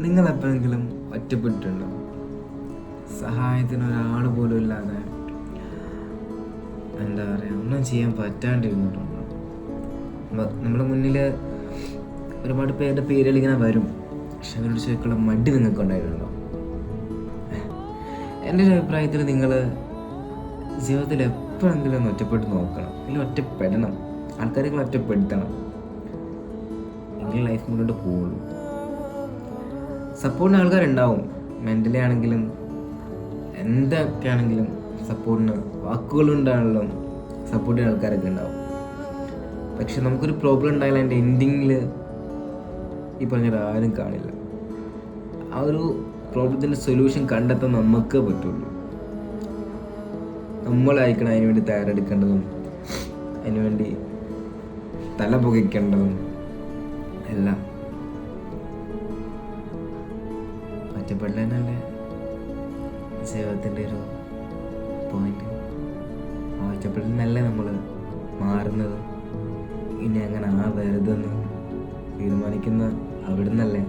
നിങ്ങൾ എപ്പോഴെങ്കിലും ഒറ്റപ്പെട്ടിട്ടുണ്ടോ? സഹായത്തിന് ഒരാൾ പോലും ഇല്ലാതെ എന്താ പറയുക, ഒന്നും ചെയ്യാൻ പറ്റാണ്ടിരുന്നിട്ടുണ്ടോ? നമ്മുടെ മുന്നിൽ ഒരുപാട് പേരുടെ പേരുകൾ ഇങ്ങനെ വരും, പക്ഷെ അവരോട് ചോദിക്കുള്ള മടി നിങ്ങൾക്ക് ഉണ്ടായിട്ടുണ്ടോ? എൻ്റെ ഒരു അഭിപ്രായത്തിൽ നിങ്ങൾ ജീവിതത്തിൽ എപ്പോഴെങ്കിലും ഒന്ന് ഒറ്റപ്പെട്ട് നോക്കണം, അല്ലെങ്കിൽ ഒറ്റപ്പെടണം, ആൾക്കാരെങ്കിലും ഒറ്റപ്പെടുത്തണം, എങ്കിൽ ലൈഫ് മുന്നോട്ട് പോവുള്ളൂ. സപ്പോർട്ടിന് ആൾക്കാരുണ്ടാവും, മെൻ്റലി ആണെങ്കിലും എന്തൊക്കെ ആണെങ്കിലും സപ്പോർട്ടിന് വാക്കുകളുണ്ടാണല്ലോ, സപ്പോർട്ട് ചെയ്യുന്ന ആൾക്കാരൊക്കെ ഉണ്ടാവും. പക്ഷെ നമുക്കൊരു പ്രോബ്ലം ഉണ്ടായാലും അതിൻ്റെ എൻഡിങ്ങിൽ ഈ പറഞ്ഞ ആരും കാണില്ല. ആ ഒരു പ്രോബ്ലത്തിൻ്റെ സൊല്യൂഷൻ കണ്ടെത്താൻ നമുക്ക് പറ്റുള്ളൂ. നമ്മളായിരിക്കണം അതിനുവേണ്ടി തയ്യാറെടുക്കേണ്ടതും അതിനുവേണ്ടി തല പുകയ്ക്കേണ്ടതും എല്ലാം. ഒറ്റപ്പെടലല്ലേ ജീവിതത്തിൻ്റെ ഒരു പോയിന്റ്. ഒറ്റപ്പെടലിനല്ലേ നമ്മൾ മാറുന്നത്. ഇനി അങ്ങനെ ആ വെറുതെന്ന് തീരുമാനിക്കുന്ന അവിടെ നിന്നല്ലേ